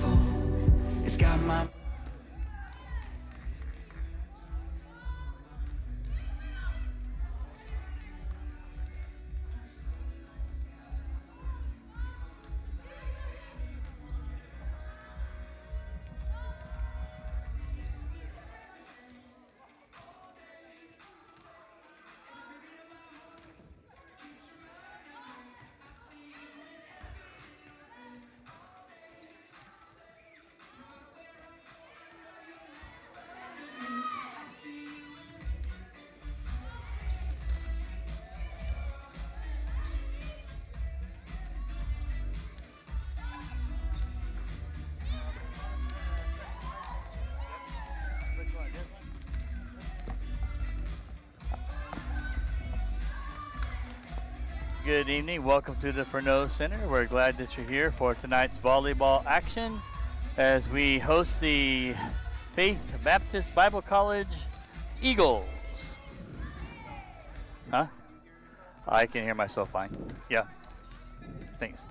rifle. It's got my Good evening. Welcome to the Furneaux Center. We're glad that you're here for tonight's volleyball action as we host the Faith Baptist Bible College Eagles. Huh? I can hear myself fine. Yeah. Thanks.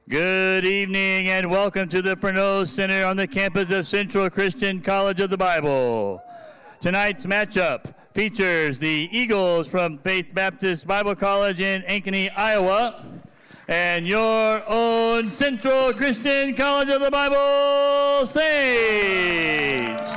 Good evening and welcome to the Furneaux Center on the campus of Central Christian College of the Bible. Tonight's matchup features the Eagles from Faith Baptist Bible College in Ankeny, Iowa, and your own Central Christian College of the Bible Saints.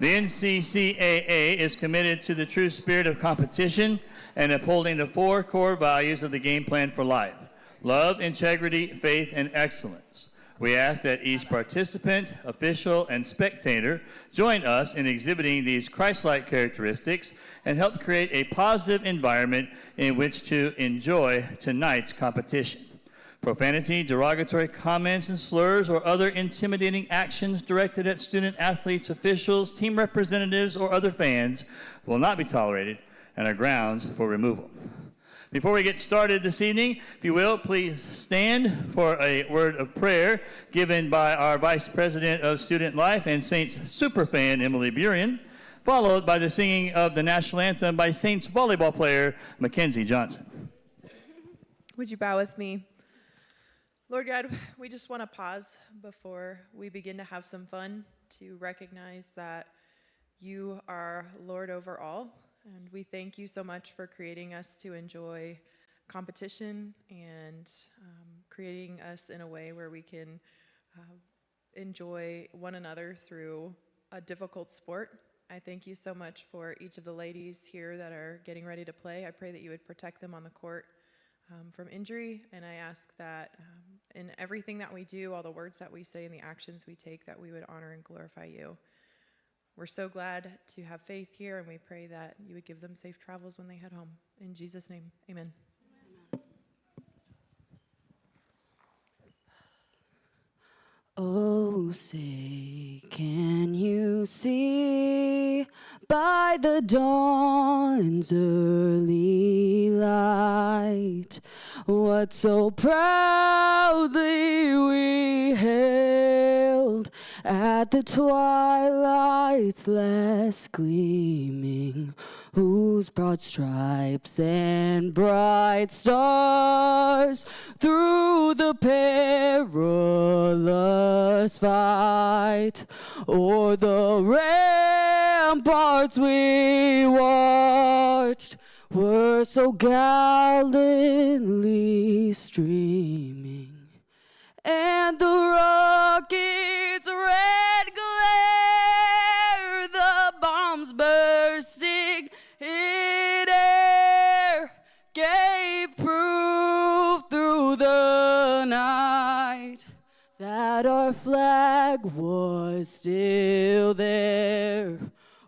The NCCAA is committed to the true spirit of competition and upholding the four core values of the game plan for life: love, integrity, faith, and excellence. We ask that each participant, official, and spectator join us in exhibiting these Christ-like characteristics and help create a positive environment in which to enjoy tonight's competition. Profanity, derogatory comments and slurs, or other intimidating actions directed at student athletes, officials, team representatives, or other fans will not be tolerated and are grounds for removal. Before we get started this evening, if you will, please stand for a word of prayer given by our Vice President of Student Life and Saints superfan, Emily Burian, followed by the singing of the national anthem by Saints volleyball player, Mackenzie Johnson. Would you bow with me? Lord God, we just want to pause before we begin to have some fun to recognize that you are Lord over all, and we thank you so much for creating us to enjoy competition and creating us in a way where we can enjoy one another through a difficult sport. I thank you so much for each of the ladies here that are getting ready to play. I pray that you would protect them on the court from injury, and I ask that in everything that we do, all the words that we say and the actions we take, that we would honor and glorify you. We're so glad to have Faith here, and we pray that you would give them safe travels when they head home. In Jesus' name, amen. Oh, say, can you see by the dawn's early light what so proudly we hailed at the twilight's last gleaming, whose broad stripes and bright stars through the perilous fight o'er the ramparts we watched were so gallantly streaming, and the rocket's red glare, the bombs bursting in air, gave proof through the night that our flag was still there.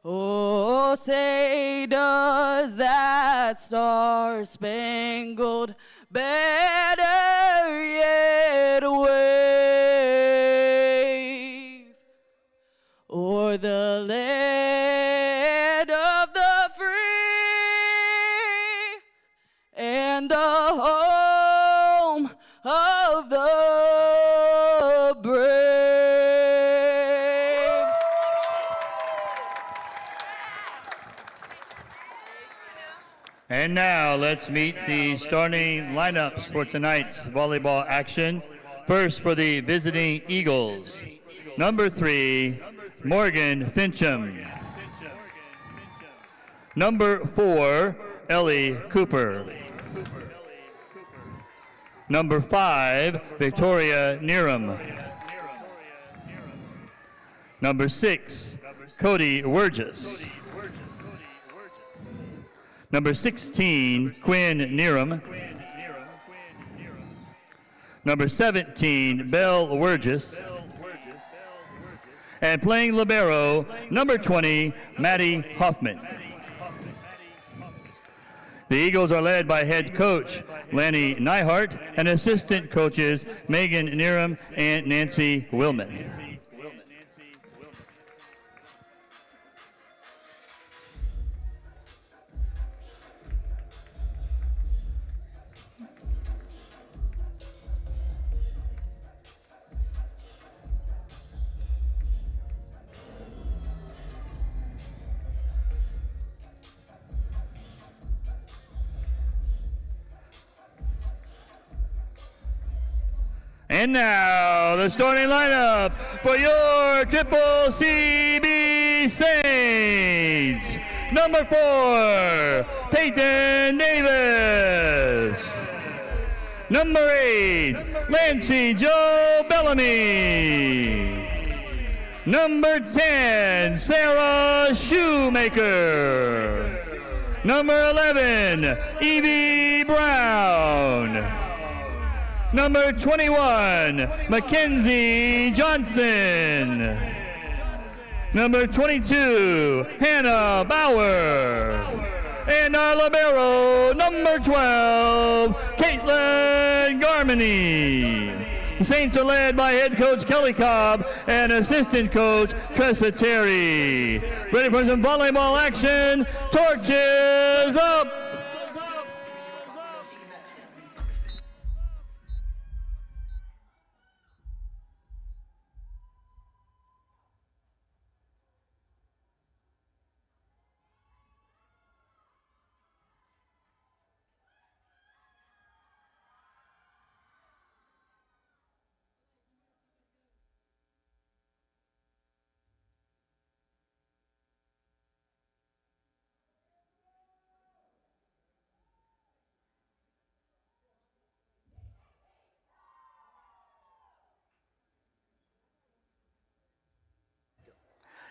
Oh, say does that star-spangled banner yet wave o'er the land of the free and the home of the brave? And now let's meet the starting lineups for tonight's volleyball action. First for the visiting Eagles, number 3, Morgan Fincham. Number 4, Ellie Cooper. Number 5, Victoria Neeram. Number 6, Cody Wurgis. Number 16, Quinn Neeram. Number 17, Belle Wurgis. And playing libero, number 20, Maddie Hoffman. The Eagles are led by head coach Lanny Neihart and assistant coaches Megan Neeram and Nancy Wilmoth. And now, the starting lineup for your Triple CB Saints. Number 4, Peyton Davis. Number 8, Lancy Joe Bellamy. Number 10, Sarah Shoemaker. Number 11, Evie Brown. Number 21, Mackenzie Johnson. Number 22, Hannah Bauer. And our libero, number 12, Kate Caitlin Garmany. The Saints are led by head coach Kelly Cobb and assistant coach Tressa Terry. Ready for some volleyball action. Torches up.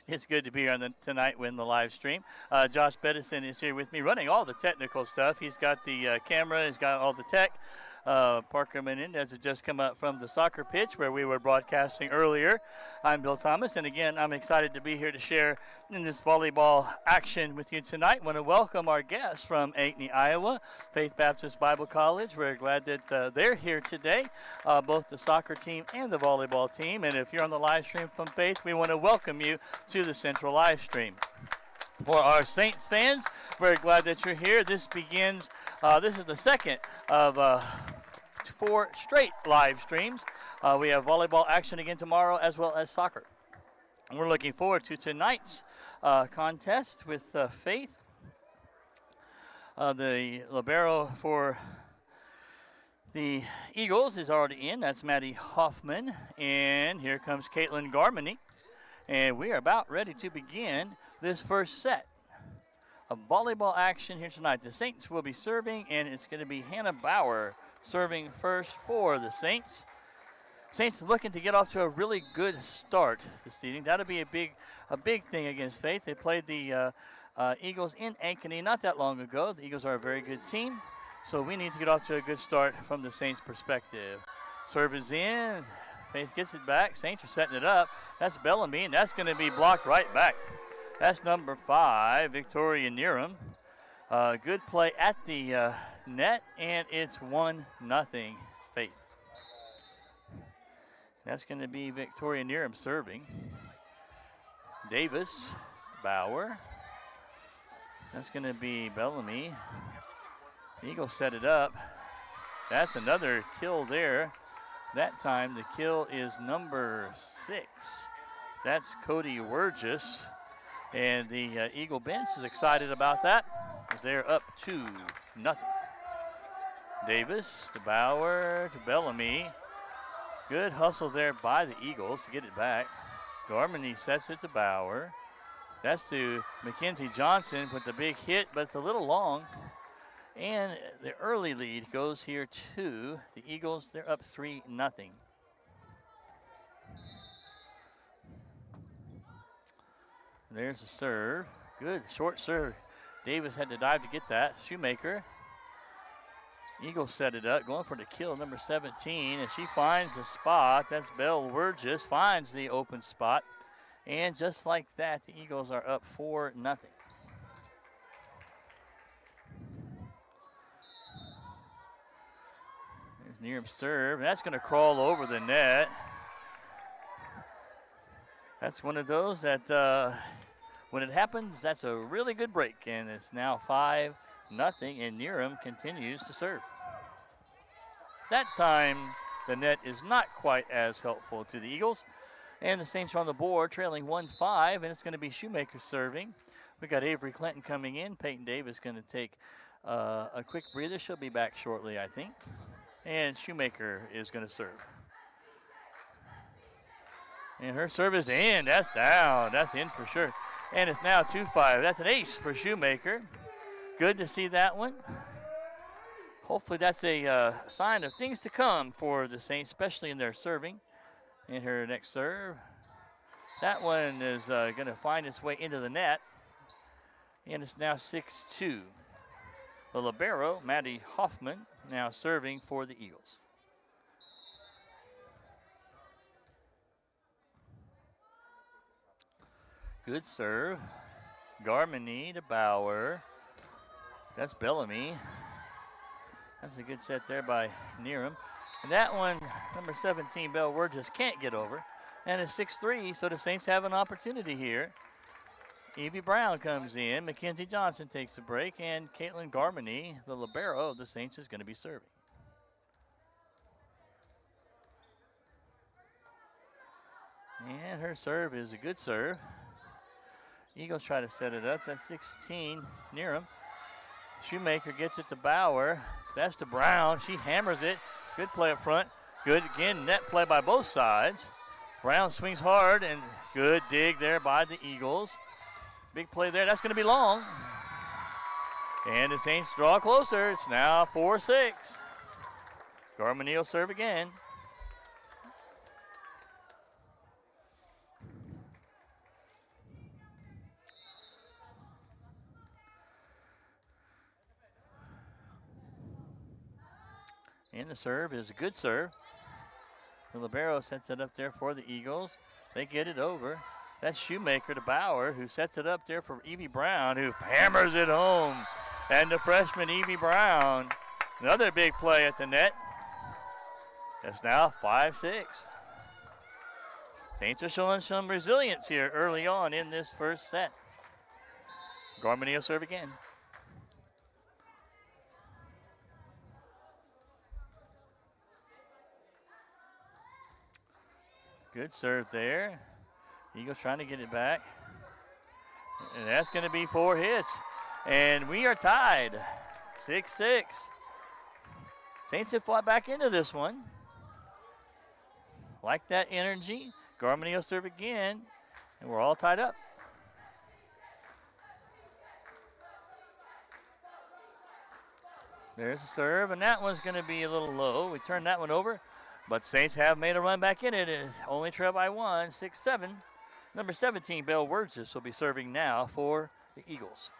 It's good to be here tonight with the live stream. Josh Bettison is here with me running all the technical stuff. He's got the camera, he's got all the tech. Parker Menendez has just come up from the soccer pitch where we were broadcasting earlier. I'm Bill Thomas, and again, I'm excited to be here to share in this volleyball action with you tonight. I want to welcome our guests from Ankeny, Iowa, Faith Baptist Bible College. We're glad that they're here today, both the soccer team and the volleyball team. And if you're on the live stream from Faith, we want to welcome you to the Central live stream. For our Saints fans, we're glad that you're here. This begins, this is the second of 4 straight live streams. We have volleyball action again tomorrow as well as soccer. And we're looking forward to tonight's contest with Faith. The libero for the Eagles is already in. That's Maddie Hoffman. And here comes Caitlin Garmany. And we are about ready to begin this first set of volleyball action here tonight. The Saints will be serving, and it's going to be Hannah Bauer serving first for the Saints. Saints looking to get off to a really good start this evening. That'll be a big thing against Faith. They played the Eagles in Ankeny not that long ago. The Eagles are a very good team, so we need to get off to a good start from the Saints' perspective. Serve is in. Faith gets it back. Saints are setting it up. That's Bellamy, and that's going to be blocked right back. That's number 5, Victoria Neerum. Good play at the net, and it's 1-0 Faith. That's going to be Victoria Neerum serving. Davis, Bauer. That's going to be Bellamy. The Eagles set it up. That's another kill there. That time the kill is number 6. That's Cody Wurgis. And the Eagle bench is excited about that as they're up 2-0. Davis to Bauer to Bellamy. Good hustle there by the Eagles to get it back. Garmany sets it to Bauer. That's to Mackenzie Johnson with the big hit, but it's a little long. And the early lead goes here to the Eagles. They're up 3-0. There's a serve. Good short serve. Davis had to dive to get that. Shoemaker. Eagles set it up, going for the kill, number 17, and she finds the spot. That's Belle Wurgis, finds the open spot. And just like that, the Eagles are up 4-0. There's Neerum serve. That's going to crawl over the net. That's one of those that when it happens, that's a really good break. And it's now 5-0, and Neerum continues to serve. That time, the net is not quite as helpful to the Eagles. And the Saints are on the board, trailing 1-5, and it's going to be Shoemaker serving. We got Avery Clinton coming in. Peyton Davis going to take a quick breather. She'll be back shortly, I think. And Shoemaker is going to serve. And her serve is in. That's down. That's in for sure. And it's now 2-5. That's an ace for Shoemaker. Good to see that one. Hopefully that's a sign of things to come for the Saints, especially in their serving. In her next serve. That one is going to find its way into the net. And it's now 6-2. The libero, Maddie Hoffman, now serving for the Eagles. Good serve. Garmany to Bauer. That's Bellamy. That's a good set there by Neeram. And that one, number 17, Bell Word, just can't get over. And it's 6-3, so the Saints have an opportunity here. Evie Brown comes in. Mackenzie Johnson takes a break. And Caitlin Garmany, the libero of the Saints, is going to be serving. And her serve is a good serve. Eagles try to set it up. That's 16, Neeram. Shoemaker gets it to Bauer. That's to Brown. She hammers it. Good play up front. Good, again, net play by both sides. Brown swings hard, and good dig there by the Eagles. Big play there. That's going to be long. And the Saints draw closer. It's now 4-6. Garmany will serve again. And the serve is a good serve. The libero sets it up there for the Eagles. They get it over. That's Shoemaker to Bauer, who sets it up there for Evie Brown, who hammers it home. And the freshman Evie Brown, another big play at the net. That's now 5-6. Saints are showing some resilience here early on in this first set. Garmany will serve again. Good serve there. Eagles trying to get it back. And that's going to be 4 hits. And we are tied. 6-6. Saints have fought back into this one. Like that energy. Garmany will serve again. And we're all tied up. There's a serve. And that one's going to be a little low. We turn that one over. But Saints have made a run back in it. It's only trailed by 1, 6-7. Number 17, Bell Wurgis, will be serving now for the Eagles.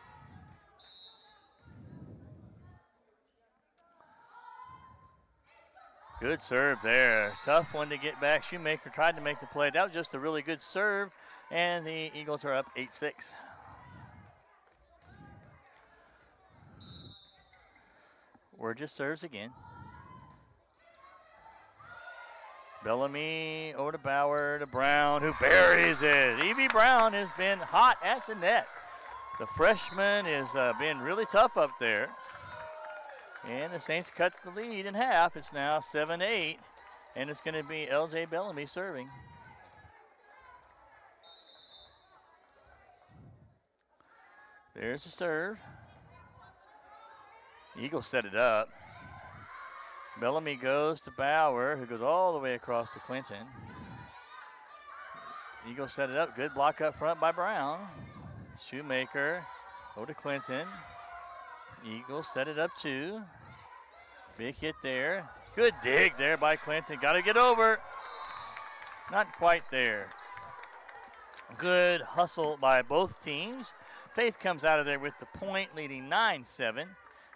Good serve there. Tough one to get back. Shoemaker tried to make the play. That was just a really good serve. And the Eagles are up 8-6. Wurgis serves again. Bellamy over to Bauer to Brown, who buries it. Evie Brown has been hot at the net. The freshman is being really tough up there. And the Saints cut the lead in half. It's now 7-8, and it's going to be L.J. Bellamy serving. There's the serve. Eagles set it up. Bellamy goes to Bauer, who goes all the way across to Clinton. Eagles set it up. Good block up front by Brown. Shoemaker over to Clinton. Eagles set it up too. Big hit there. Good dig there by Clinton. Got to get over. Not quite there. Good hustle by both teams. Faith comes out of there with the point, leading 9-7.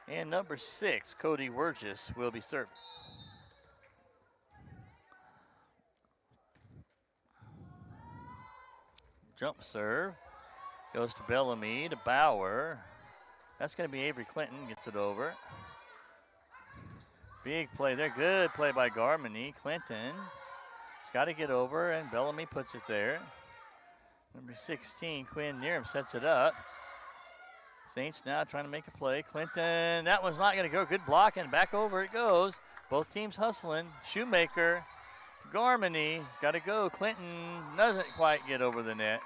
And number 6, Cody Wurgis, will be serving. Jump serve. Goes to Bellamy to Bauer. That's going to be Avery Clinton. Gets it over. Big play there. Good play by Garmany. Clinton. He's got to get over, and Bellamy puts it there. Number 16, Quinn Neeram, sets it up. Saints now trying to make a play. Clinton, that one's not going to go. Good block, and back over it goes. Both teams hustling. Shoemaker, Garmany, got to go. Clinton doesn't quite get over the net.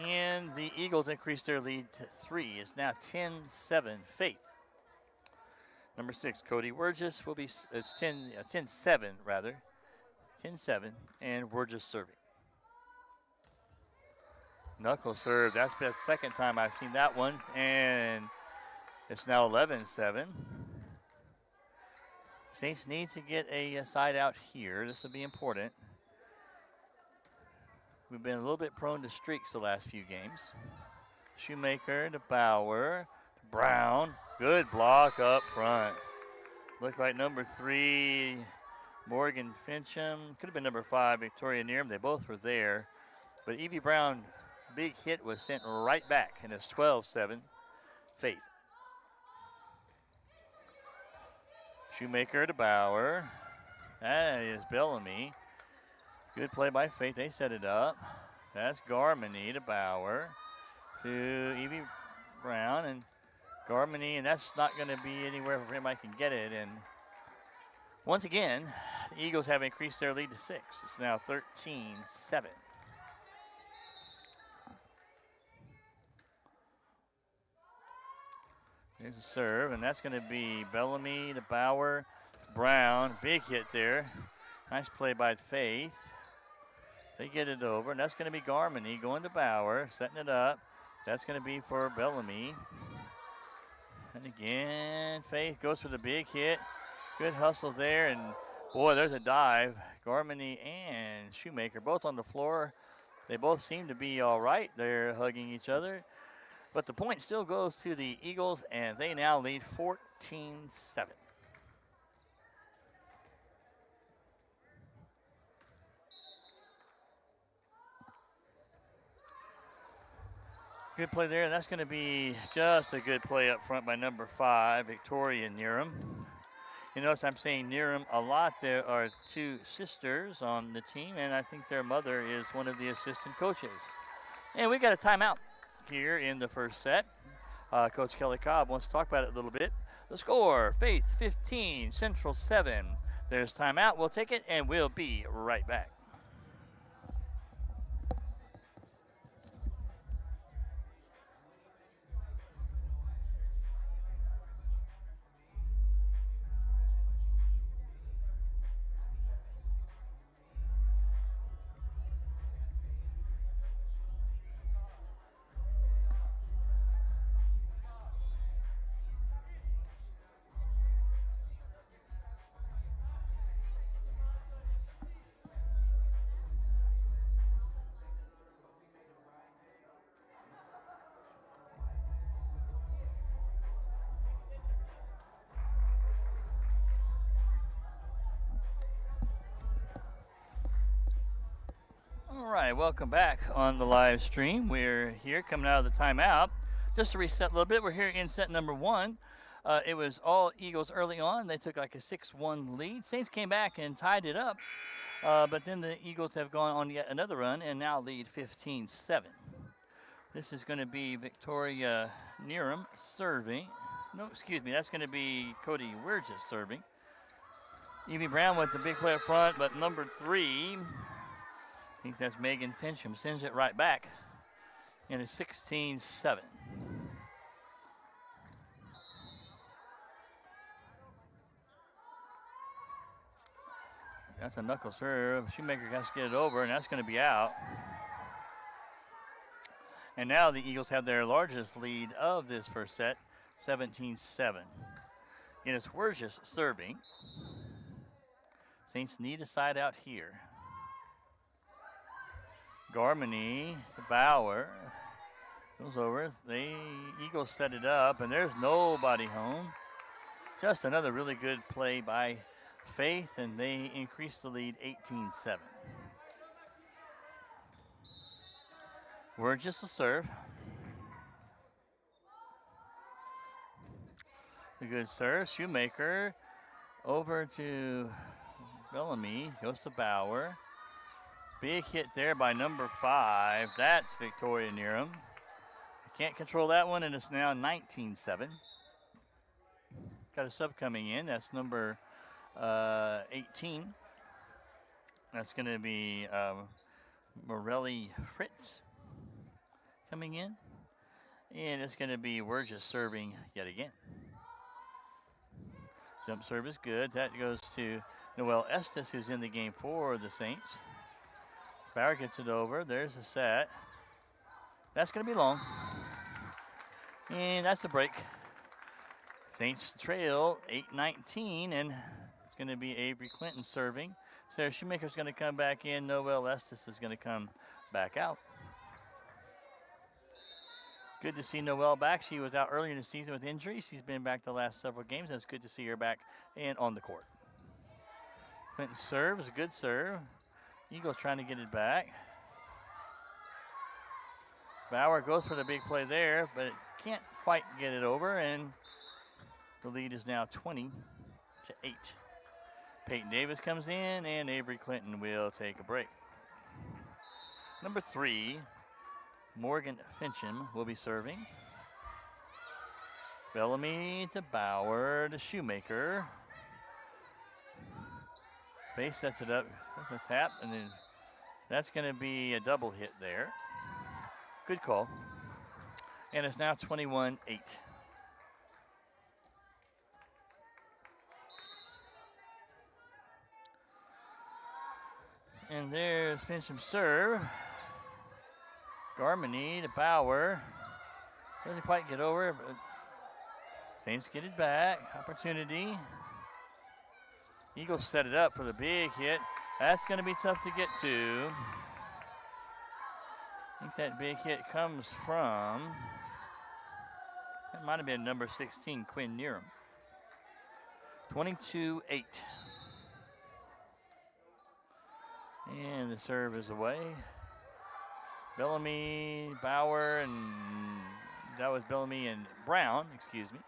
And the Eagles increase their lead to 3. It's now 10-7, Faith. Number 6, Cody Wurgis will be, it's 10-7 rather. 10-7, and Wurgis serving. Knuckle serve. That's the second time I've seen that one. And it's now 11-7. Saints need to get a side out here. This will be important. We've been a little bit prone to streaks the last few games. Shoemaker to Bauer. Brown. Good block up front. Looked like number 3, Morgan Fincham. Could have been number 5, Victoria Neeram. They both were there. But Evie Brown, big hit, was sent right back, and it's 12-7, Faith. Shoemaker to Bauer. That is Bellamy. Good play by Faith. They set it up. That's Garmany to Bauer. To Evie Brown. And Garmany, and that's not going to be anywhere where anybody can get it. And once again, the Eagles have increased their lead to 6. It's now 13-7. Here's a serve, and that's going to be Bellamy to Bauer. Brown, big hit there. Nice play by Faith. They get it over, and that's going to be Garmany going to Bauer, setting it up. That's going to be for Bellamy. And again, Faith goes for the big hit. Good hustle there, and boy, there's a dive. Garmany and Shoemaker both on the floor. They both seem to be all right. They're hugging each other. But the point still goes to the Eagles, and they now lead 14-7. Good play there, and that's going to be just a good play up front by number 5, Victoria Neerum. You notice I'm saying Neerum a lot. There are 2 sisters on the team, and I think their mother is one of the assistant coaches. And we got a timeout here in the first set. Coach Kelly Cobb wants to talk about it a little bit. The score, Faith 15, Central 7. There's timeout. We'll take it, and we'll be right back. All right, welcome back on the live stream. We're here coming out of the timeout. Just to reset a little bit, we're here in set number 1. It was all Eagles early on. They took like a 6-1 lead. Saints came back and tied it up, but then the Eagles have gone on yet another run and now lead 15-7. This is going to be Victoria Neerum serving. No, excuse me, that's going to be Cody Wirges serving. Evie Brown with the big play up front, but number 3, I think that's Megan Fincham, sends it right back in a 16-7. That's a knuckle serve. Shoemaker has to get it over, and that's going to be out. And now the Eagles have their largest lead of this first set, 17-7. And it's Wirges serving. Saints need a side out here. Garmany to Bauer. Goes over. The Eagles set it up, and there's nobody home. Just another really good play by Faith, and they increase the lead 18-7. Wirges to serve. A good serve. Shoemaker over to Bellamy. Goes to Bauer. Big hit there by number 5. That's Victoria Neerum. Can't control that one, and it's now 19-7. Got a sub coming in. That's number 18. That's going to be Morelli Fritz coming in. And it's going to be Wirges serving yet again. Jump serve is good. That goes to Noelle Estes, who's in the game for the Saints. Bauer gets it over. There's a set. That's going to be long. And that's the break. Saints trail 8-19, and it's going to be Avery Clinton serving. Sarah Shoemaker's going to come back in. Noelle Estes is going to come back out. Good to see Noelle back. She was out earlier in the season with injury. She's been back the last several games, and it's good to see her back and on the court. Clinton serves, a good serve. Eagles trying to get it back. Bauer goes for the big play there, but can't quite get it over, and the lead is now 20-7. 8. Peyton Davis comes in, and Avery Clinton will take a break. Number 3, Morgan Fincham will be serving. Bellamy to Bauer to Shoemaker. Face sets it up, a tap, and then that's going to be a double hit there. Good call. And it's now 21-8. And there's Fincham's serve. Garmany to Bauer. Doesn't quite get over, but Saints get it back. Opportunity. Eagles set it up for the big hit. That's going to be tough to get to. I think that big hit comes from, that might have been number 16, Quinn Neeram. 22-8. And the serve is away. Bellamy, Bauer, and that was Bellamy and Brown, excuse me.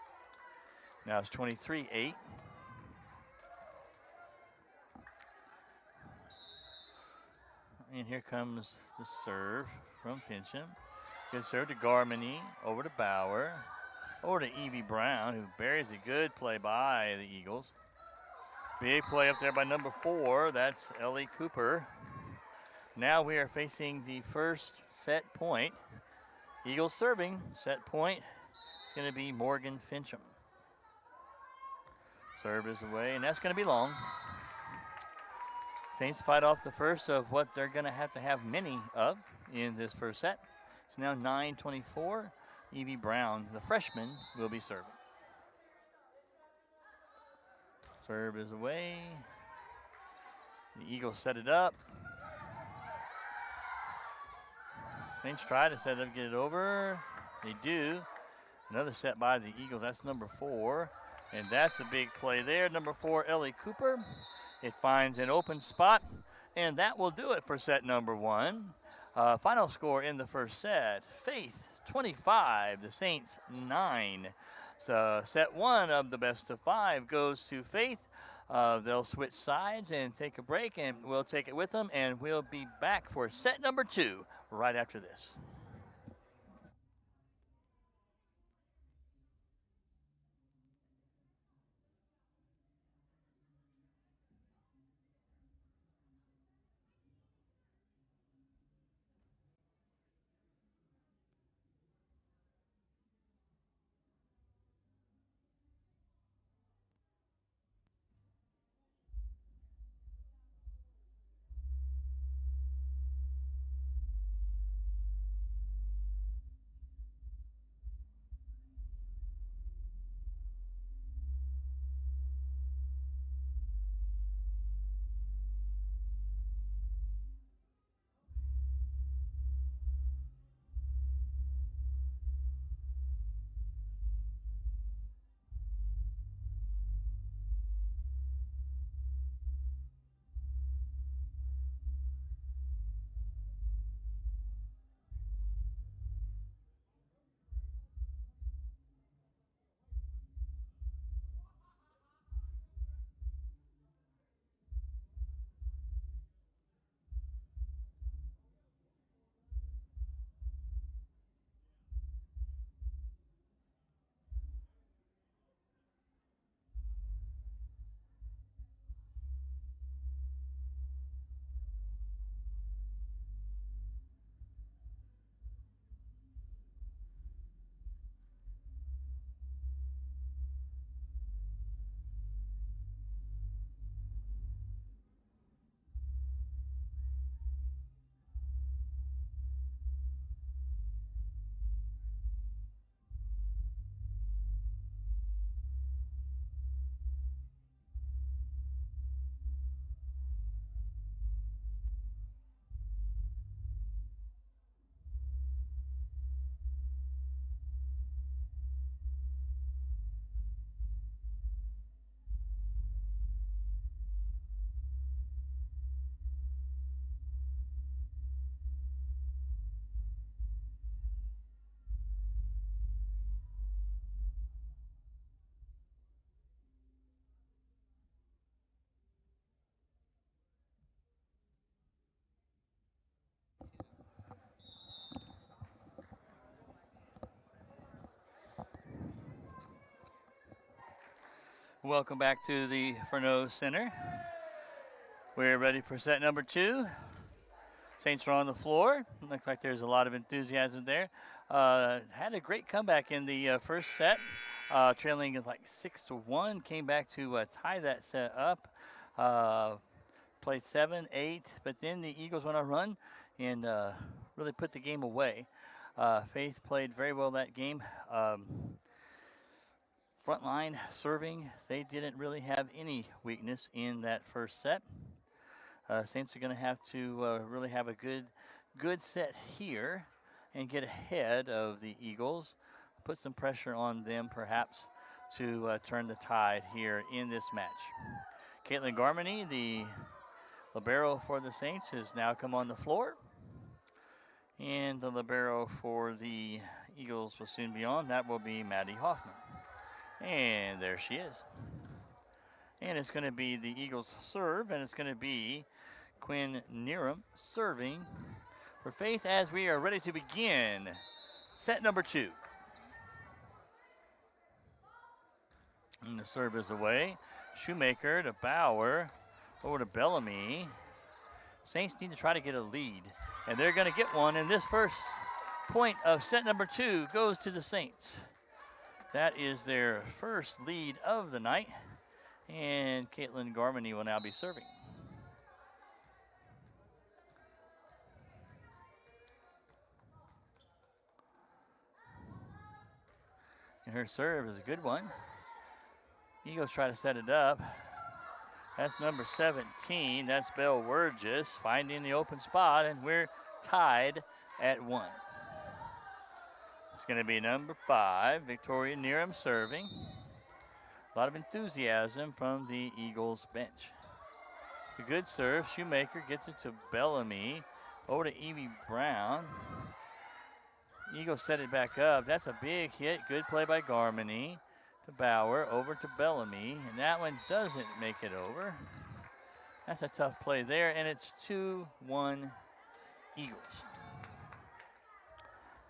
Now it's 23-8. And here comes the serve from Fincham. Good serve to Garmany, over to Bauer, over to Evie Brown, who buries a good play by the Eagles. Big play up there by number 4. That's Ellie Cooper. Now we are facing the first set point. Eagles serving. Set point is going to be Morgan Fincham. Serve is away, and that's going to be long. Saints fight off the first of what they're going to have many of in this first set. It's now 9-24. Evie Brown, the freshman, will be serving. Serve is away. The Eagles set it up. Saints try to set it up, get it over. They do. Another set by the Eagles. That's number 4. And that's a big play there. Number 4, Ellie Cooper. It finds an open spot, and that will do it for set number 1. Final score in the first set, Faith 25, the Saints 9. So set 1 of the best of 5 goes to Faith. They'll switch sides and take a break, and we'll take it with them, and we'll be back for set number 2 right after this. Welcome back to the Furneaux Center. We're ready for set number 2. Saints are on the floor. Looks like there's a lot of enthusiasm there. Had a great comeback in the first set, trailing like 6-1. Came back to tie that set up. Played 7, 8, but then the Eagles went on a run and really put the game away. Faith played very well that game. Front line serving, they didn't really have any weakness in that first set. Saints are going to have to really have a good set here and get ahead of the Eagles. Put some pressure on them perhaps to turn the tide here in this match. Caitlin Garmany, the libero for the Saints, has now come on the floor. And the libero for the Eagles will soon be on. That will be Maddie Hoffman. And there she is. And it's going to be the Eagles serve, and it's going to be Quinn Neerum serving for Faith as we are ready to begin set number 2. And the serve is away. Shoemaker to Bauer, over to Bellamy. Saints need to try to get a lead, and they're going to get one, and this first point of set number 2 goes to the Saints. That is their first lead of the night, and Caitlin Garmany will now be serving. And her serve is a good one. Eagles try to set it up. That's number 17. That's Belle Wurgis finding the open spot, and we're tied at 1. It's going to be number 5, Victoria Neerum serving. A lot of enthusiasm from the Eagles bench. A good serve. Shoemaker gets it to Bellamy. Over to Evie Brown. Eagles set it back up. That's a big hit. Good play by Garmany. To Bauer. Over to Bellamy. And that one doesn't make it over. That's a tough play there. And it's 2-1 Eagles.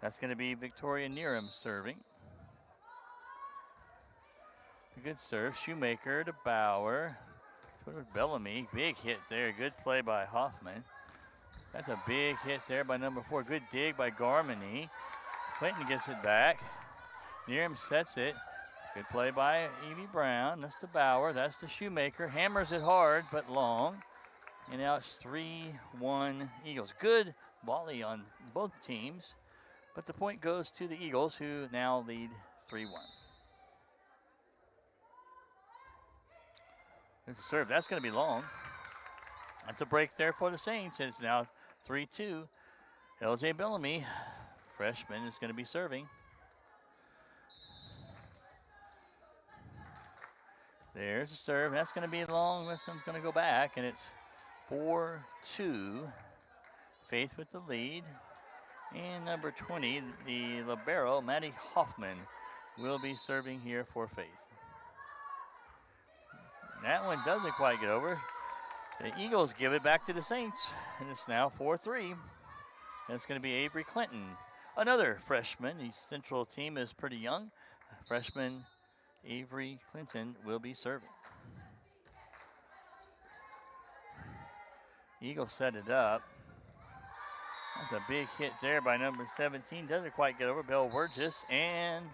That's going to be Victoria Neerum serving. A good serve. Shoemaker to Bauer. To Bellamy. Big hit there. Good play by Hoffman. That's a big hit there by number 4. Good dig by Garmany. Clinton gets it back. Neerum sets it. Good play by Evie Brown. That's to Bauer. That's to Shoemaker. Hammers it hard but long. And now it's 3-1 Eagles. Good volley on both teams. But the point goes to the Eagles, who now lead 3-1. There's a serve. That's going to be long. That's a break there for the Saints. And it's now 3-2. LJ Bellamy, freshman, is going to be serving. There's a serve. That's going to be long. This one's going to go back. And it's 4-2. Faith with the lead. And number 20, the libero, Maddie Hoffman, will be serving here for Faith. That one doesn't quite get over. The Eagles give it back to the Saints, and it's now 4-3. And it's going to be Avery Clinton, another freshman. The Central team is pretty young. Freshman Avery Clinton will be serving. Eagles set it up. That's a big hit there by number 17. Doesn't quite get over Belle Wurgis. And,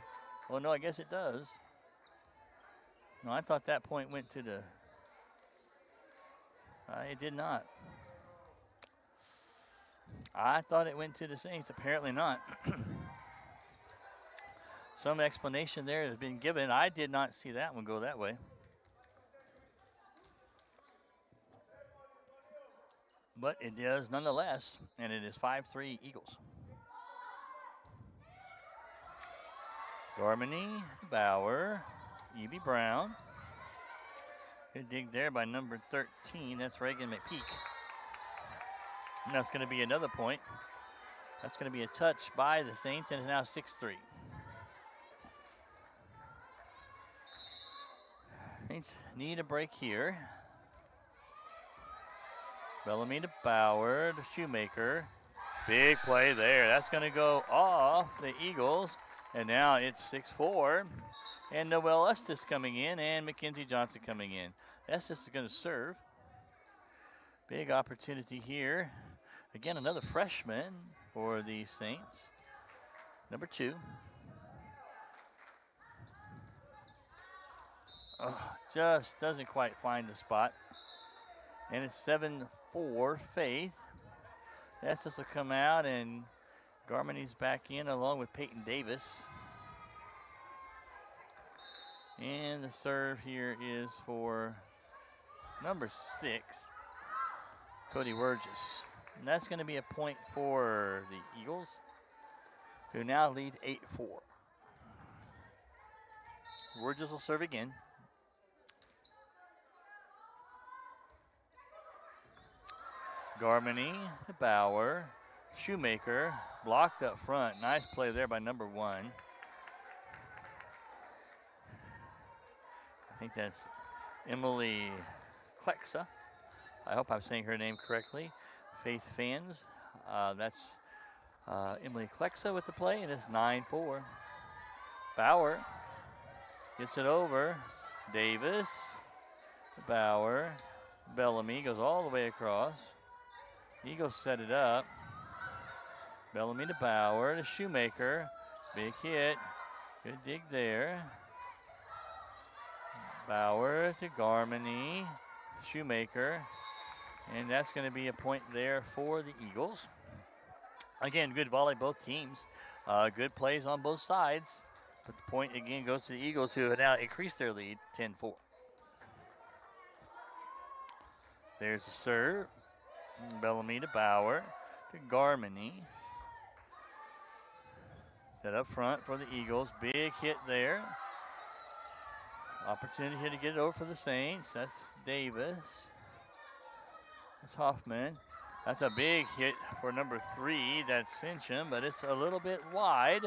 well, no, I guess it does. No, I thought that point went to the... it did not. I thought it went to the Saints. Apparently not. Some explanation there has been given. I did not see that one go that way. But it does nonetheless, and it is 5-3 Eagles. Garmany, Bauer, Evie Brown. Good dig there by number 13. That's Reagan McPeak. And that's going to be another point. That's going to be a touch by the Saints, and it's now 6-3. Saints need a break here. Bellamy to Bauer to Shoemaker. Big play there. That's going to go off the Eagles. And now it's 6-4. And Noel Estes coming in, and Mackenzie Johnson coming in. Estes is going to serve. Big opportunity here. Again, another freshman for the Saints. Number 2. Oh, just doesn't quite find the spot. And it's 7-4 Faith. Estes will come out, and Garmony's back in along with Peyton Davis. And the serve here is for number 6, Cody Wurgis. And that's going to be a point for the Eagles, who now lead 8-4. Wurgis will serve again. Garmony to Bauer. Shoemaker blocked up front. Nice play there by number 1. I think that's Emily Klexa. I hope I'm saying her name correctly. Faith fans. That's Emily Klexa with the play, and it's 9-4. Bauer gets it over. Davis. Bauer. Bellamy goes all the way across. Eagles set it up. Bellamy to Bauer to Shoemaker. Big hit. Good dig there. Bauer to Garmony. Shoemaker. And that's going to be a point there for the Eagles. Again, good volley, both teams. Good plays on both sides. But the point again goes to the Eagles, who have now increased their lead 10-4. There's the serve. Bellamy to Bauer to Garmony. Set up front for the Eagles. Big hit there. Opportunity here to get it over for the Saints. That's Davis. That's Hoffman. That's a big hit for number 3. That's Fincham, but it's a little bit wide.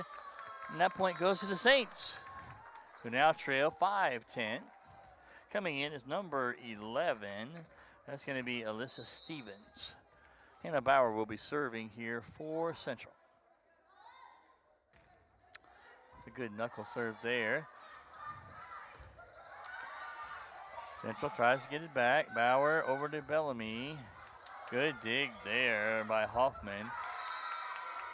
And that point goes to the Saints, who now trail 5-10. Coming in is number 11. That's going to be Alyssa Stevens. Hannah Bauer will be serving here for Central. It's a good knuckle serve there. Central tries to get it back. Bauer over to Bellamy. Good dig there by Hoffman.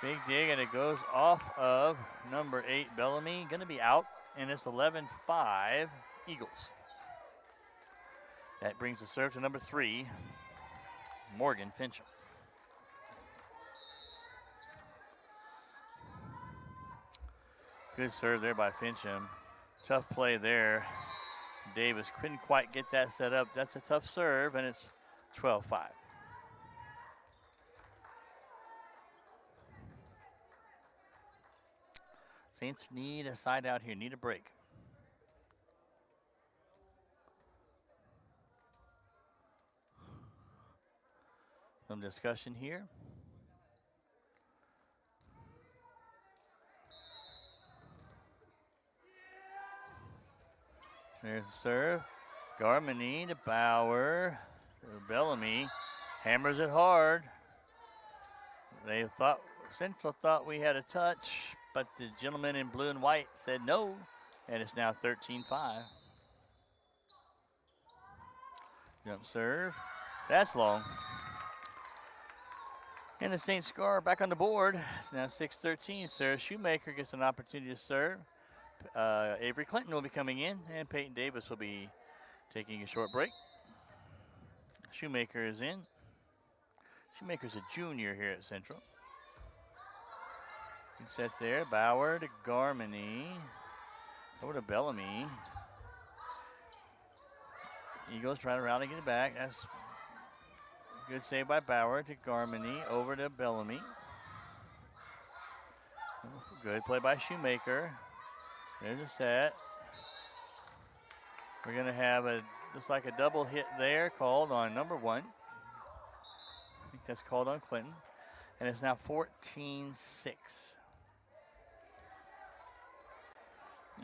Big dig, and it goes off of number 8, Bellamy. Going to be out, and it's 11-5 Eagles. That brings the serve to number 3, Morgan Fincham. Good serve there by Fincham. Tough play there. Davis couldn't quite get that set up. That's a tough serve, and it's 12-5. Saints need a side out here, need a break. Some discussion here. There's the serve. Garmony to Bauer. Bellamy hammers it hard. Central thought we had a touch, but the gentleman in blue and white said no, and it's now 13-5. Jump serve. That's long. And the Saints score back on the board. It's now 6-13. Sarah Shoemaker gets an opportunity to serve. Avery Clinton will be coming in, and Peyton Davis will be taking a short break. Shoemaker is in. Shoemaker's a junior here at Central. Good set there. Bauer to Garmony. Over to Bellamy. Eagles trying to rally and get it back. That's a good save by Bauer to Garmony. Over to Bellamy. Good play by Shoemaker. There's a set. We're going to have looks like a double hit there called on number 1. I think that's called on Clinton. And it's now 14-6.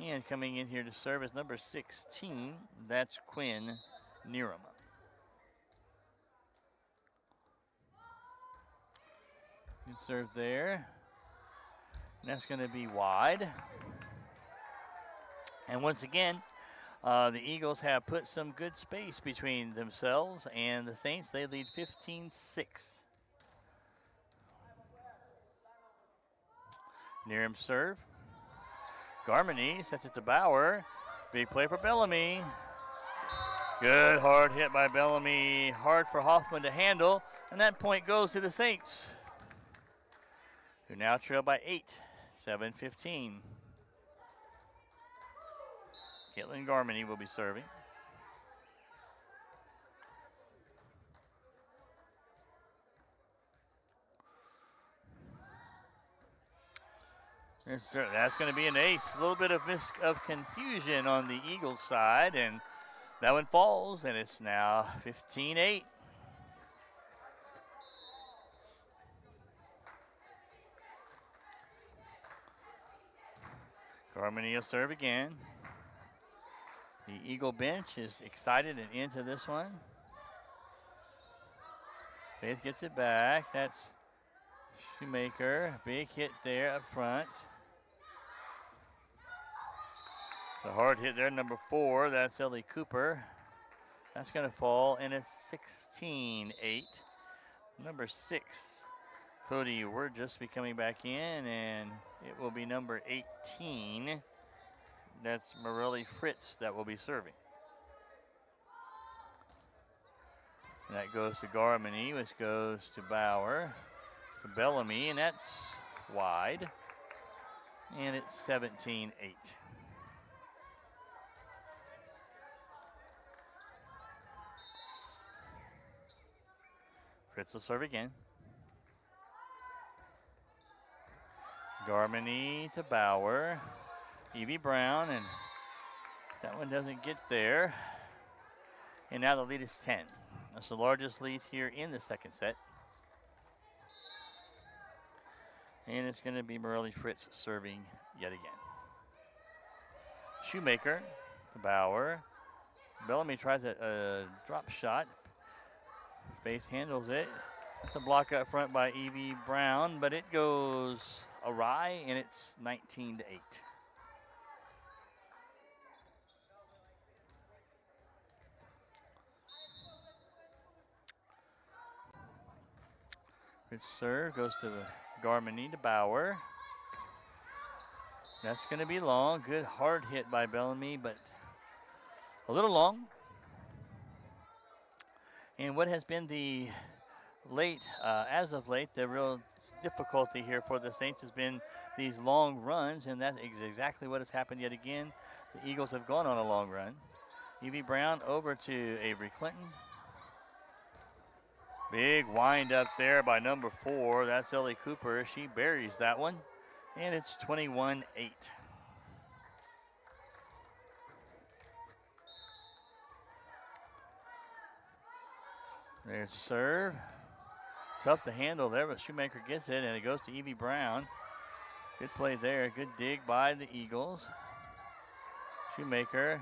And coming in here to serve is number 16. That's Quinn Nierum. Good serve there. And that's going to be wide. And once again, the Eagles have put some good space between themselves and the Saints. They lead 15-6. Near serve. Garmany sets it to Bauer. Big play for Bellamy. Good hard hit by Bellamy. Hard for Hoffman to handle. And that point goes to the Saints, who now trail by 8, 7-15. Caitlin Garmany will be serving. That's going to be an ace. A little bit of confusion on the Eagles side, and that one falls, and it's now 15-8. Garmany will serve again. The Eagle bench is excited and into this one. Faith gets it back. That's Shoemaker. Big hit there up front. The hard hit there, number 4. That's Ellie Cooper. That's going to fall, and it's 16-8. Number 6, Cody Wurgis be coming back in, and it will be number 18. That's Morelli Fritz that will be serving. And that goes to Garmany, which goes to Bauer, to Bellamy, and that's wide. And it's 17-8. Fritz will serve again. Garmany to Bauer. Evie Brown, and that one doesn't get there. And now the lead is 10. That's the largest lead here in the second set. And it's going to be Morelli Fritz serving yet again. Shoemaker to Bauer. Bellamy tries a drop shot. Faith handles it. That's a block up front by Evie Brown, but it goes awry, and it's 19-8. Good serve goes to Garmany to Bauer. That's going to be long. Good hard hit by Bellamy, but a little long. And what has been the as of late, the real difficulty here for the Saints has been these long runs, and that is exactly what has happened yet again. The Eagles have gone on a long run. Evie Brown over to Avery Clinton. Big wind up there by number 4. That's Ellie Cooper. She buries that one, and it's 21-8. There's the serve. Tough to handle there, but Shoemaker gets it, and it goes to Evie Brown. Good play there. Good dig by the Eagles. Shoemaker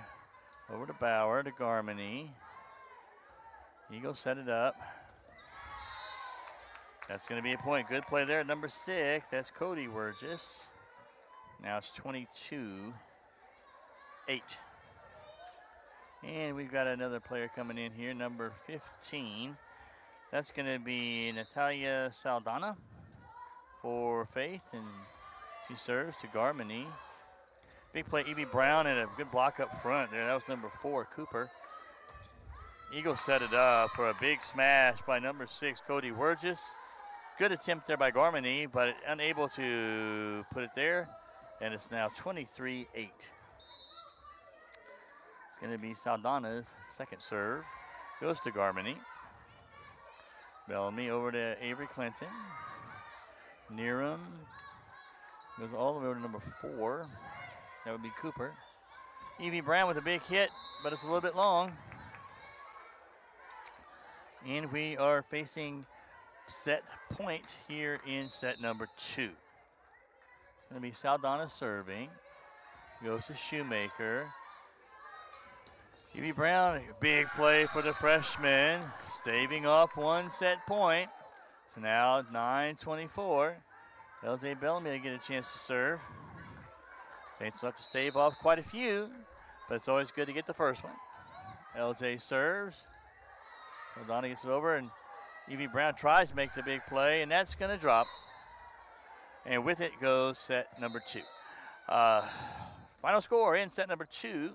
over to Bauer to Garmany. Eagles set it up. That's going to be a point. Good play there. Number 6, that's Cody Wurgis. Now it's 22-8. And we've got another player coming in here, number 15. That's going to be Natalia Saldana for Faith, and she serves to Garmany. Big play, Evie Brown, and a good block up front there. That was number 4, Cooper. Eagles set it up for a big smash by number 6, Cody Wurgis. Good attempt there by Garmany, but unable to put it there. And it's now 23-8. It's going to be Saldana's second serve. Goes to Garmany. Bellamy over to Avery Clinton. Nearham goes all the way over to number 4. That would be Cooper. Evie Brown with a big hit, but it's a little bit long. And we are facing set point here in set number 2. It's going to be Saldana serving. Goes to Shoemaker. Evie Brown, big play for the freshman, staving off one set point. So now 9-24. LJ Bellamy to get a chance to serve. Saints will have to stave off quite a few, but it's always good to get the first one. LJ serves. O'Donnell gets it over, and Evie Brown tries to make the big play, and that's going to drop. And with it goes set number 2. Final score in set number 2,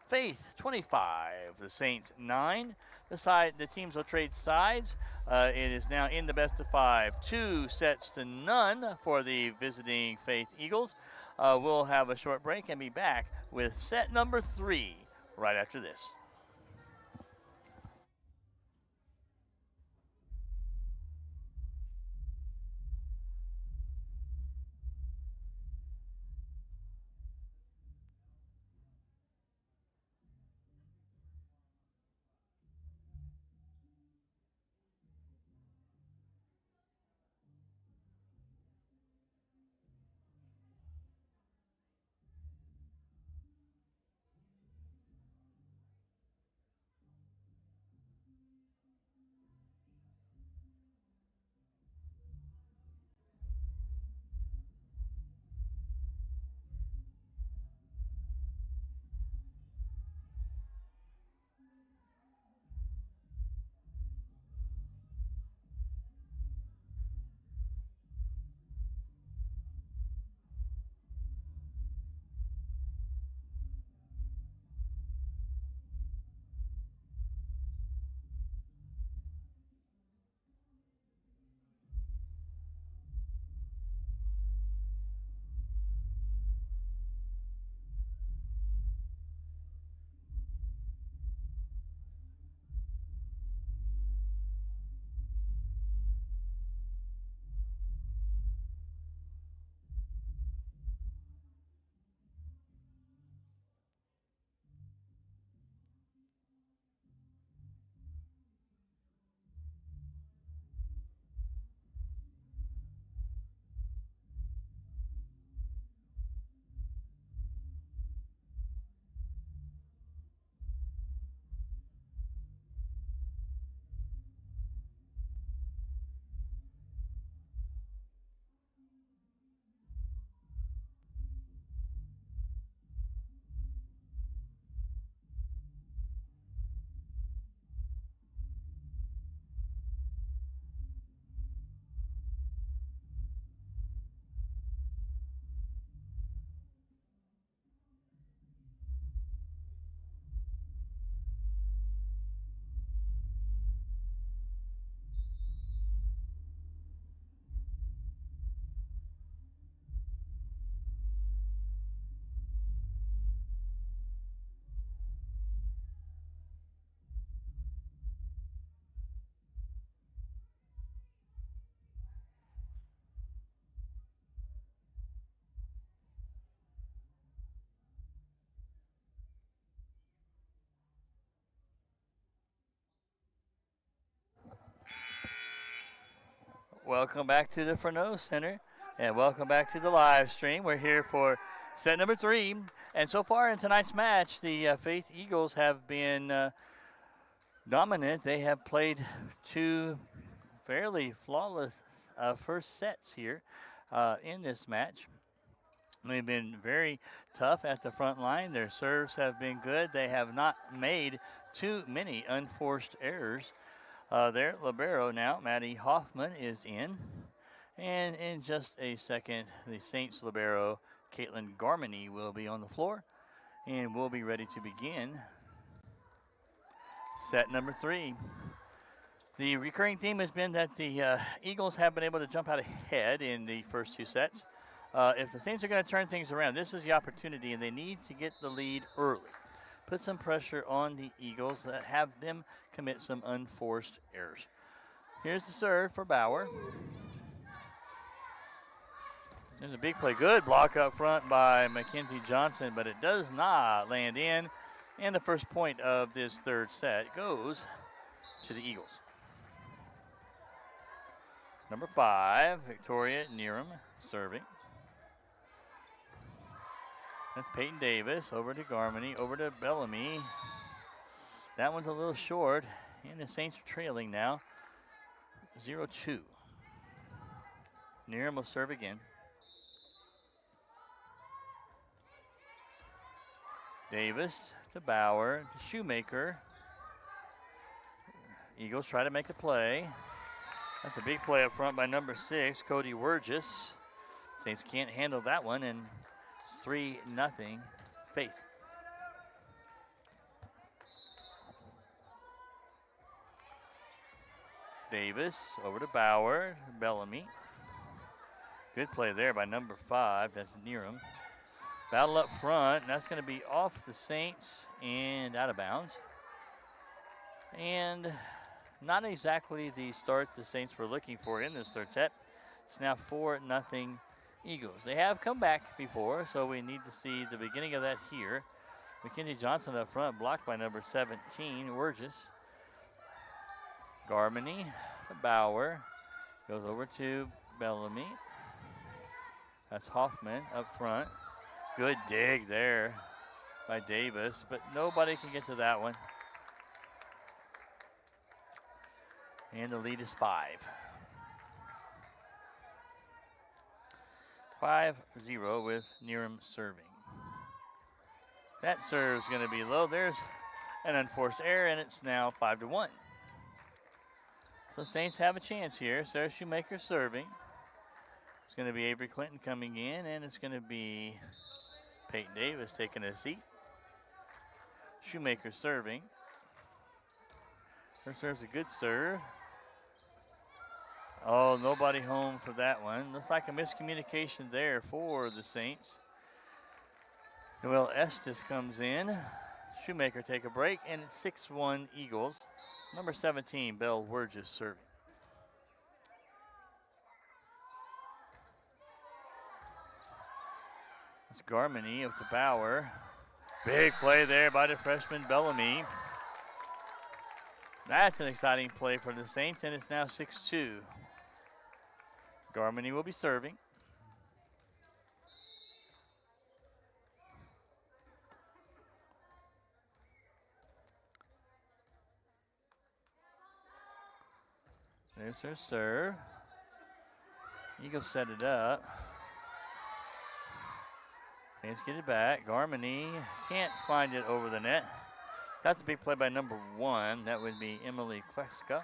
Faith 25, the Saints 9. The teams will trade sides. It is now in the best of 5, 2 sets to none for the visiting Faith Eagles. We'll have a short break and be back with set number 3 right after this. Welcome back to the Furneaux Center, and welcome back to the live stream. We're here for set number 3, and so far in tonight's match, the Faith Eagles have been dominant. They have played 2 fairly flawless first sets here in this match. They've been very tough at the front line. Their serves have been good. They have not made too many unforced errors. Their libero now, Maddie Hoffman, is in. And in just a second, the Saints libero, Caitlin Garmany, will be on the floor. And we'll be ready to begin set number 3. The recurring theme has been that the Eagles have been able to jump out ahead in the first 2 sets. If the Saints are going to turn things around, this is the opportunity, and they need to get the lead early. Put some pressure on the Eagles, have them commit some unforced errors. Here's the serve for Bauer. There's a big play. Good block up front by Mackenzie Johnson, but it does not land in. And the first point of this third set goes to the Eagles. Number 5, Victoria Neeram serving. That's Peyton Davis, over to Garmany, over to Bellamy. That one's a little short, and the Saints are trailing now, 0-2. Neeram will serve again. Davis to Bauer to Shoemaker. Eagles try to make a play. That's a big play up front by number 6, Cody Wurgis. Saints can't handle that one, and it's 3-0 Faith. Davis over to Bauer, Bellamy. Good play there by number 5, that's Needham. Battle up front, and that's going to be off the Saints and out of bounds. And not exactly the start the Saints were looking for in this third set. It's now 4-0 Eagles. They have come back before, so we need to see the beginning of that here. McKinney Johnson up front, blocked by number 17, Wurgis. Garmany, Bauer, goes over to Bellamy. That's Hoffman up front. Good dig there by Davis, but nobody can get to that one. And the lead is 5. 5-0 with Needham serving. That serve's going to be low. There's an unforced error, and it's now 5-1. So Saints have a chance here. Sarah Shoemaker serving. It's going to be Avery Clinton coming in, and it's going to be Peyton Davis taking a seat. Shoemaker serving. Her serve's a good serve. Oh, nobody home for that one. Looks like a miscommunication there for the Saints. Noel Estes comes in. Shoemaker take a break, and it's 6-1 Eagles. Number 17, Belle Wurgis serving. It's Garmany of the Bauer. Big play there by the freshman Bellamy. That's an exciting play for the Saints, and it's now 6-2. Garmany will be serving. There's her serve. Eagles set it up. Saints get it back. Garmany can't find it over the net. That's a big play by number 1. That would be Emily Kleska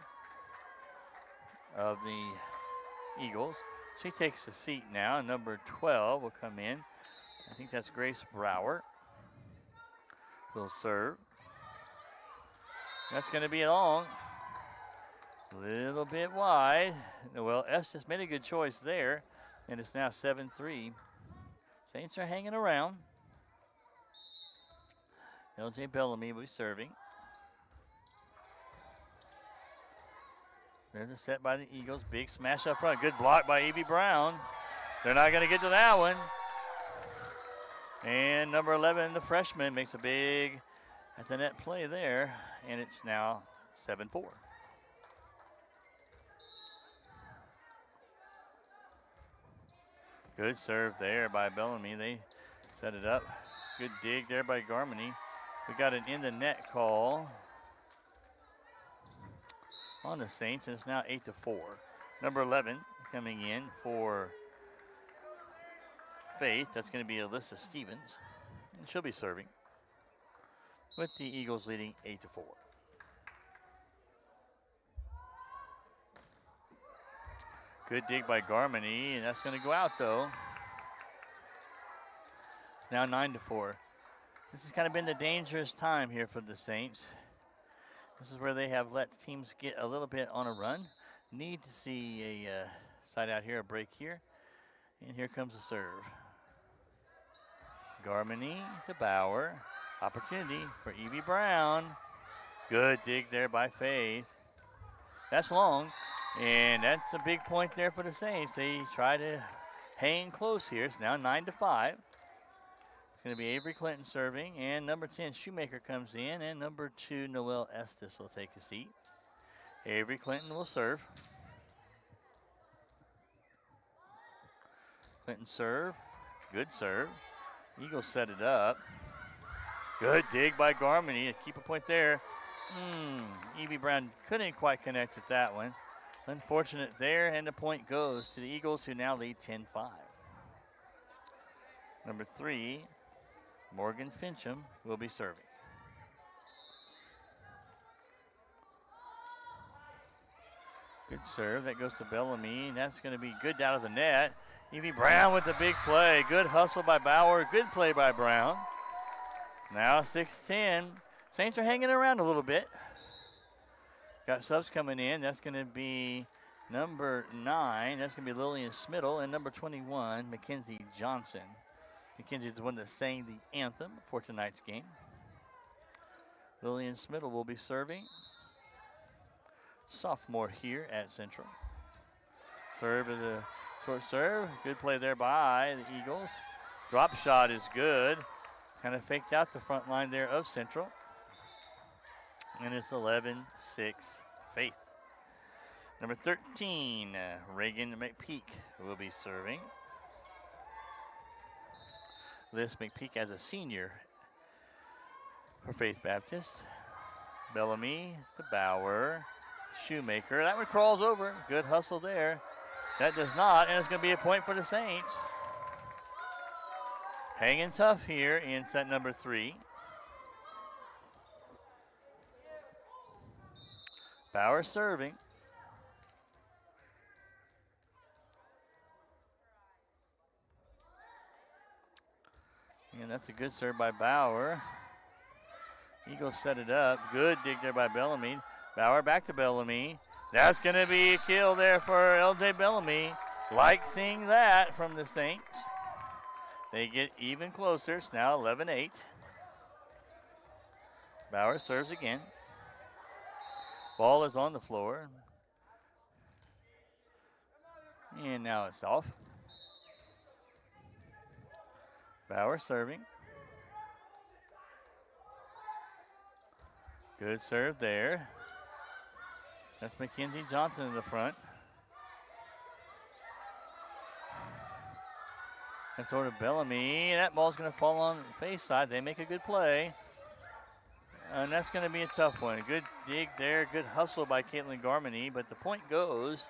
of the Eagles. She takes a seat now. Number 12 will come in. I think that's Grace Brower. Will serve. That's going to be long. A little bit wide. Well, Estes made a good choice there, and it's now 7-3. Saints are hanging around. LJ Bellamy will be serving. There's a set by the Eagles. Big smash up front. Good block by Evie Brown. They're not going to get to that one. And number 11, the freshman, makes a big at the net play there, and it's now 7-4. Good serve there by Bellamy. They set it up. Good dig there by Garmany. We got an in the net call on the Saints, and it's now 8-4. Number 11 coming in for Faith. That's going to be Alyssa Stevens, and she'll be serving with the Eagles leading 8-4. Good dig by Garmany, and that's going to go out though. It's now 9-4. This has kind of been the dangerous time here for the Saints. This is where they have let teams get a little bit on a run. Need to see a side out here, a break here. And here comes the serve. Garmany to Bauer. Opportunity for Evie Brown. Good dig there by Faith. That's long. And that's a big point there for the Saints. They try to hang close here. It's now 9-5. It's going to be Avery Clinton serving, and number 10, Shoemaker comes in, and number 2, Noelle Estes will take a seat. Avery Clinton will serve. Clinton serve. Good serve. Eagles set it up. Good dig by Garmany. Keep a point there. Evie Brown couldn't quite connect with that one. Unfortunate there, and the point goes to the Eagles, who now lead 10-5. Number 3, Morgan Fincham will be serving. Good serve. That goes to Bellamy, and that's going to be good out of the net. Evie Brown with the big play. Good hustle by Bauer. Good play by Brown. Now 6-10. Saints are hanging around a little bit. Got subs coming in. That's going to be number 9. That's going to be Lillian Smittle. And number 21, Mackenzie Johnson. Mackenzie's the one that sang the anthem for tonight's game. Lillian Smittle will be serving. Sophomore here at Central. Serve is a short serve. Good play there by the Eagles. Drop shot is good. Kind of faked out the front line there of Central. And it's 11-6 Faith. Number 13, Reagan McPeak will be serving. Liz McPeak as a senior for Faith Baptist. Bellamy to Bauer. Shoemaker. That one crawls over. Good hustle there. That does not, and it's going to be a point for the Saints. Hanging tough here in set number 3. Bauer serving. And that's a good serve by Bauer. Eagles set it up. Good dig there by Bellamy. Bauer back to Bellamy. That's going to be a kill there for LJ Bellamy. Like seeing that from the Saints. They get even closer. It's now 11-8. Bauer serves again. Ball is on the floor. And now it's off. Bauer serving. Good serve there. That's Mackenzie Johnson in the front. That's over to Bellamy. That ball's going to fall on the face side. They make a good play. And that's going to be a tough one. A good dig there. Good hustle by Caitlin Garmany. But the point goes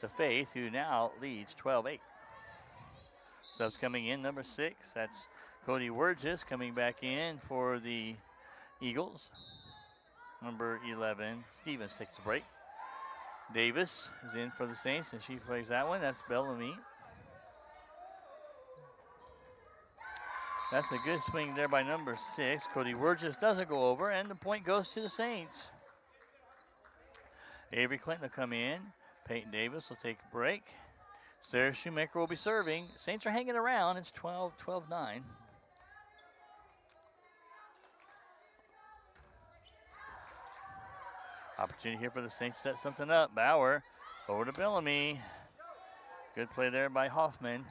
to Faith, who now leads 12-8. Subs coming in, number 6. That's Cody Wurgis coming back in for the Eagles. Number 11, Stevens takes a break. Davis is in for the Saints, and she plays that one. That's Bellamy. That's a good swing there by number 6. Cody Wurgis doesn't go over, and the point goes to the Saints. Avery Clinton will come in. Peyton Davis will take a break. Sarah Shoemaker will be serving. Saints are hanging around. It's 12-9. Opportunity here for the Saints to set something up. Bauer over to Bellamy. Good play there by Hoffman.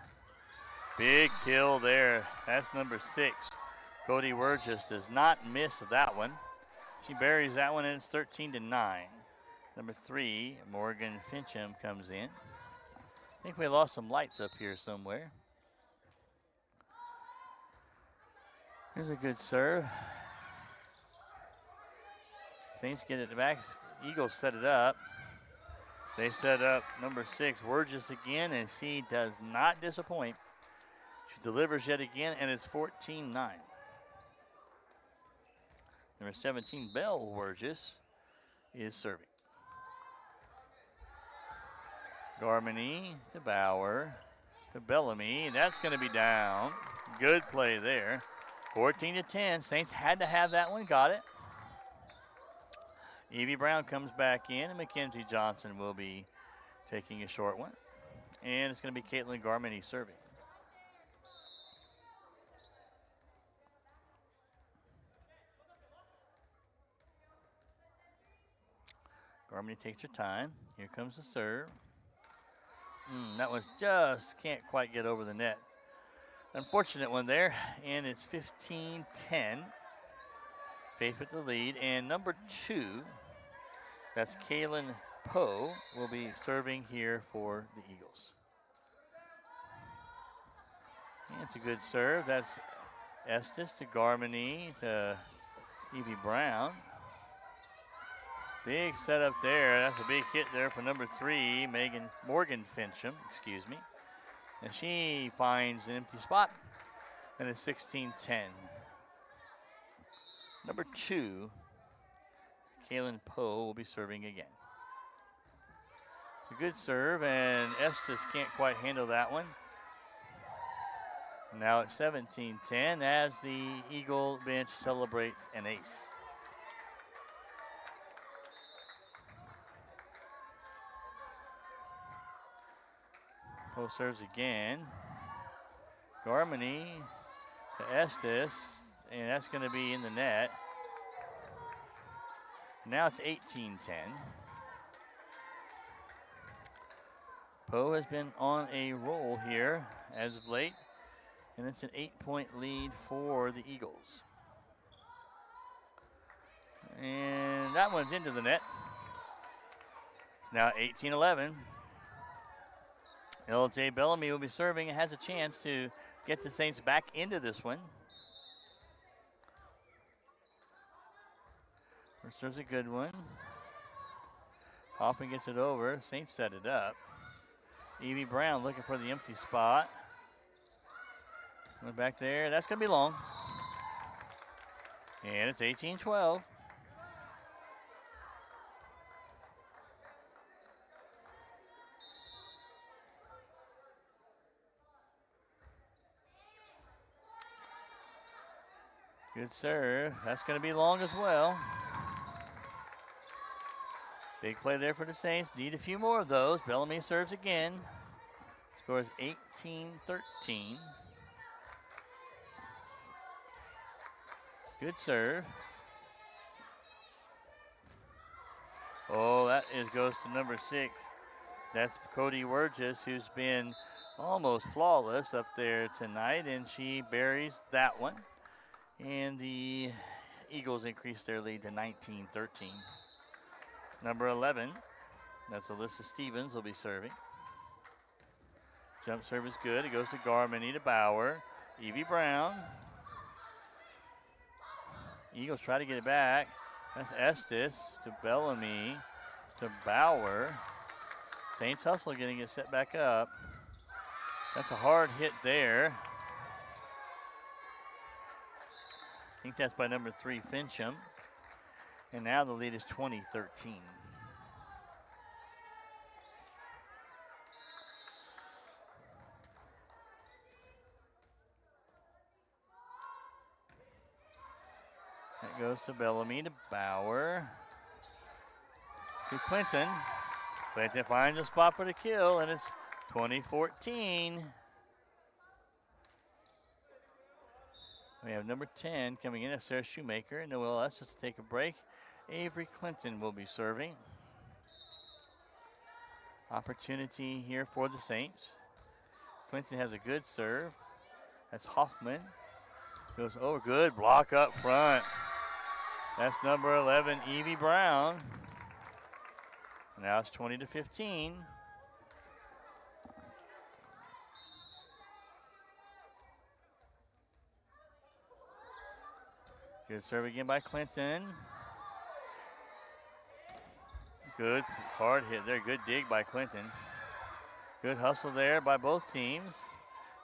Big kill there. That's number 6. Cody Wurgis does not miss that one. She buries that one, and it's 13-9. Number 3, Morgan Fincham comes in. I think we lost some lights up here somewhere. Here's a good serve. Saints get it back. Eagles set it up. They set up number 6, Wurgis again, and she does not disappoint. She delivers yet again, and it's 14-9. Number 17, Belle Wurgis, is serving. Garmany to Bauer to Bellamy. That's going to be down. Good play there. 14-10. Saints had to have that one. Got it. Evie Brown comes back in, and Mackenzie Johnson will be taking a short one. And it's going to be Caitlin Garmany serving. Garmany takes her time. Here comes the serve. That was just can't quite get over the net. Unfortunate one there, and it's 15-10. Faith with the lead, and number 2, that's Kaylin Poe, will be serving here for the Eagles. And it's a good serve. That's Estes to Garmany to Evie Brown. Big setup there. That's a big hit there for number 3, Morgan Fincham, excuse me. And she finds an empty spot, and it's 16-10. Number 2, Kaylin Poe will be serving again. A good serve, and Estes can't quite handle that one. Now it's 17-10 as the Eagle bench celebrates an ace. Poe serves again. Garmany to Estes, and that's going to be in the net. Now it's 18-10. Poe has been on a roll here as of late, and it's an 8-point lead for the Eagles. And that one's into the net. It's now 18-11. LJ Bellamy will be serving and has a chance to get the Saints back into this one. First serves a good one. Hoffman gets it over. Saints set it up. Evie Brown looking for the empty spot. Went back there. That's going to be long. And it's 18-12. Good serve. That's going to be long as well. Big play there for the Saints. Need a few more of those. Bellamy serves again. Scores 18-13. Good serve. Oh, that goes to number 6. That's Cody Wurgis, who's been almost flawless up there tonight, and she buries that one. And the Eagles increase their lead to 19-13. Number 11, that's Alyssa Stevens, will be serving. Jump serve is good. It goes to Garmany to Bauer. Evie Brown. Eagles try to get it back. That's Estes to Bellamy to Bauer. Saints hustle getting it set back up. That's a hard hit there. I think that's by number 3, Fincham. And now the lead is 20-13. That goes to Bellamy to Bauer. To Clinton. Clinton finds a spot for the kill, and it's 20-14. We have number 10 coming in. That's Sarah Shoemaker. And Noel Estes to take a break. Avery Clinton will be serving. Opportunity here for the Saints. Clinton has a good serve. That's Hoffman. Goes over. Good block up front. That's number 11, Evie Brown. Now it's 20-15. Good serve again by Clinton. Good hard hit there. Good dig by Clinton. Good hustle there by both teams.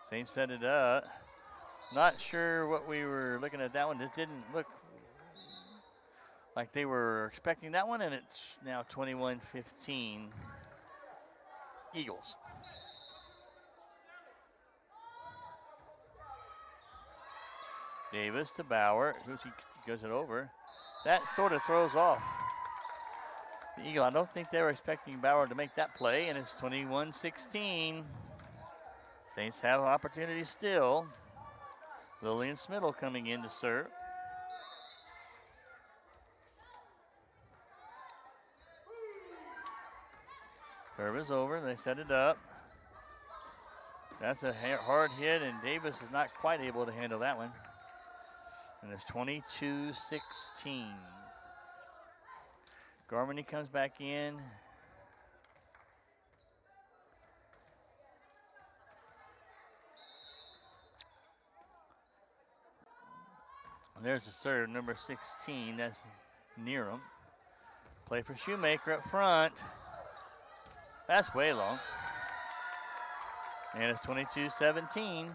Saints set it up. Not sure what we were looking at that one. It didn't look like they were expecting that one, and it's now 21-15 Eagles. Davis to Bauer. He goes it over. That sort of throws off the Eagle. I don't think they were expecting Bauer to make that play, and it's 21-16. Saints have opportunity still. Lillian Smittle coming in to serve. Serve is over. They set it up. That's a hard hit, and Davis is not quite able to handle that one. And it's 22-16. Garmany comes back in. There's the serve, number 16. That's Nearham. Play for Shoemaker up front. That's way long. And it's 22-17.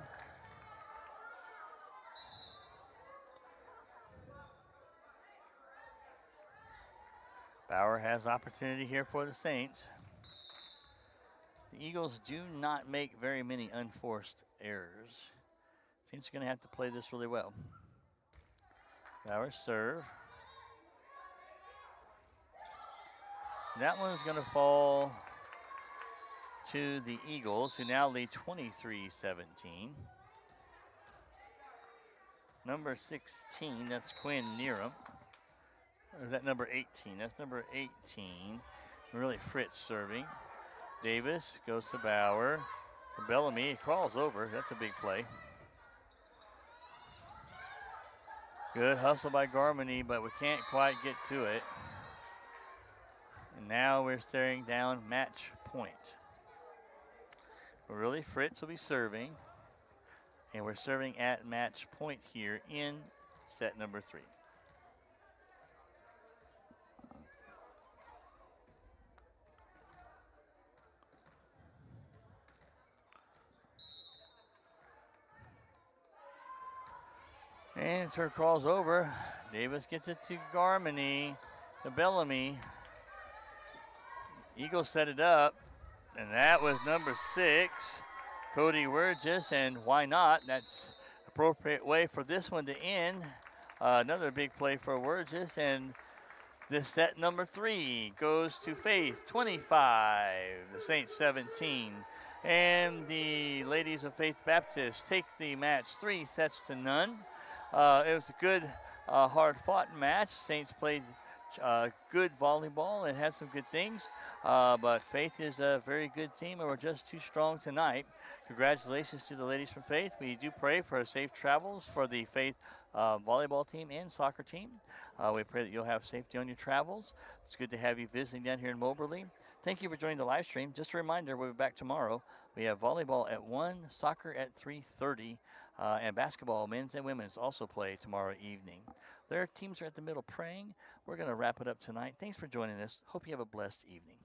Bauer has opportunity here for the Saints. The Eagles do not make very many unforced errors. Saints are going to have to play this really well. Bauer serve. That one's going to fall to the Eagles, who now lead 23-17. Number 16, that's Quinn Neerum. Or is that number 18? That's number 18. Really Fritz serving. Davis goes to Bauer. Bellamy crawls over. That's a big play. Good hustle by Garmany, but we can't quite get to it. And now we're staring down match point. Really Fritz will be serving. And we're serving at match point here in set number 3. And Sir crawls over. Davis gets it to Garmany, to Bellamy. Eagles set it up, and that was number 6, Cody Wurgis, and why not? That's appropriate way for this one to end. Another big play for Wurgis, and this set number 3 goes to Faith, 25, the Saints 17. And the ladies of Faith Baptist take the match 3-0. It was a good, hard-fought match. Saints played good volleyball and had some good things, but Faith is a very good team, and we're just too strong tonight. Congratulations to the ladies from Faith. We do pray for safe travels for the Faith volleyball team and soccer team. We pray that you'll have safety on your travels. It's good to have you visiting down here in Moberly. Thank you for joining the live stream. Just a reminder, we'll be back tomorrow. We have volleyball at 1, soccer at 3:30, and basketball, men's and women's, also play tomorrow evening. Their teams are at the middle praying. We're going to wrap it up tonight. Thanks for joining us. Hope you have a blessed evening.